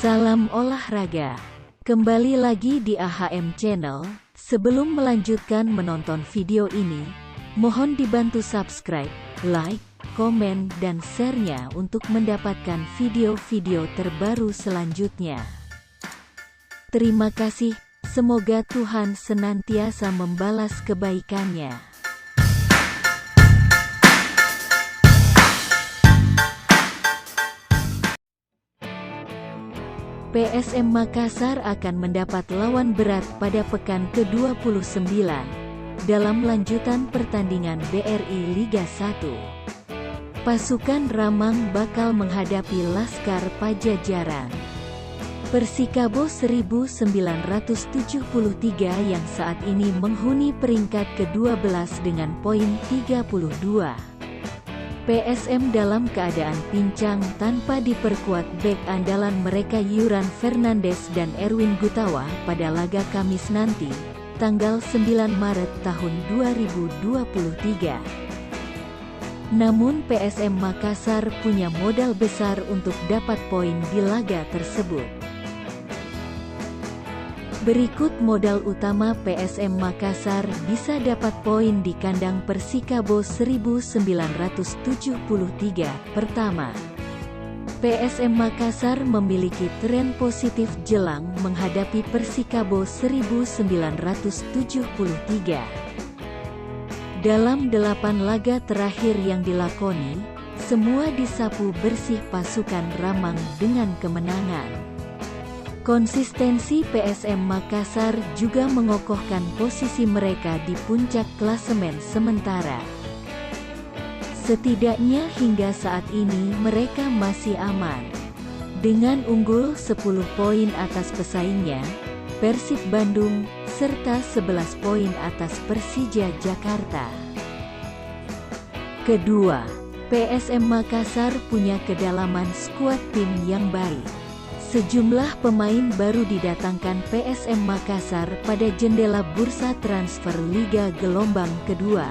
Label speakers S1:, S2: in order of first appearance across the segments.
S1: Salam olahraga. Kembali lagi di AHM Channel. Sebelum melanjutkan menonton video ini, mohon dibantu subscribe, like, komen, dan share-nya untuk mendapatkan video-video terbaru selanjutnya. Terima kasih. Semoga Tuhan senantiasa membalas kebaikannya. PSM Makassar akan mendapat lawan berat pada pekan ke-29 dalam lanjutan pertandingan BRI Liga 1. Pasukan Ramang bakal menghadapi Laskar Pajajaran. Persikabo 1973 yang saat ini menghuni peringkat ke-12 dengan poin 32. PSM dalam keadaan pincang tanpa diperkuat bek andalan mereka Yuran Fernandes dan Erwin Gutawa pada laga Kamis nanti, tanggal 9 Maret tahun 2023. Namun PSM Makassar punya modal besar untuk dapat poin di laga tersebut. Berikut modal utama PSM Makassar bisa dapat poin di kandang Persikabo 1973. Pertama, PSM Makassar memiliki tren positif jelang menghadapi Persikabo 1973. Dalam 8 laga terakhir yang dilakoni, semua disapu bersih pasukan Ramang dengan kemenangan. Konsistensi PSM Makassar juga mengokohkan posisi mereka di puncak klasemen sementara. Setidaknya hingga saat ini mereka masih aman. Dengan unggul 10 poin atas pesaingnya, Persib Bandung, serta 11 poin atas Persija Jakarta. Kedua, PSM Makassar punya kedalaman skuad tim yang baik. Sejumlah pemain baru didatangkan PSM Makassar pada jendela bursa transfer Liga gelombang kedua.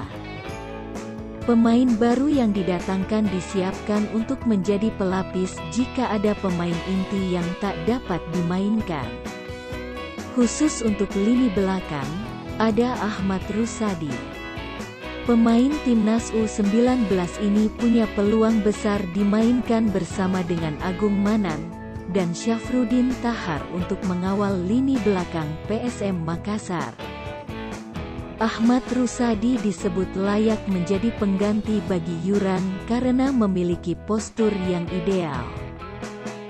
S1: Pemain baru yang didatangkan disiapkan untuk menjadi pelapis jika ada pemain inti yang tak dapat dimainkan. Khusus untuk lini belakang, ada Ahmad Rusadi. Pemain Timnas U19 ini punya peluang besar dimainkan bersama dengan Agung Manan dan Syafruddin Tahar untuk mengawal lini belakang PSM Makassar. Ahmad Rusadi disebut layak menjadi pengganti bagi Yuran karena memiliki postur yang ideal.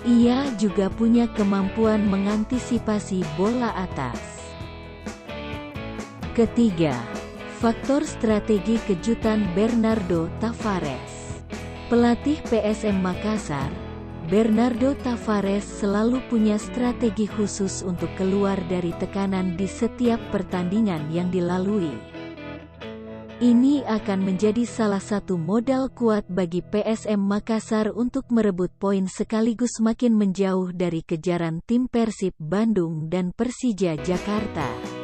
S1: Ia juga punya kemampuan mengantisipasi bola atas. Ketiga, faktor strategi kejutan Bernardo Tavares. Pelatih PSM Makassar, Bernardo Tavares selalu punya strategi khusus untuk keluar dari tekanan di setiap pertandingan yang dilalui. Ini akan menjadi salah satu modal kuat bagi PSM Makassar untuk merebut poin sekaligus makin menjauh dari kejaran tim Persib Bandung dan Persija Jakarta.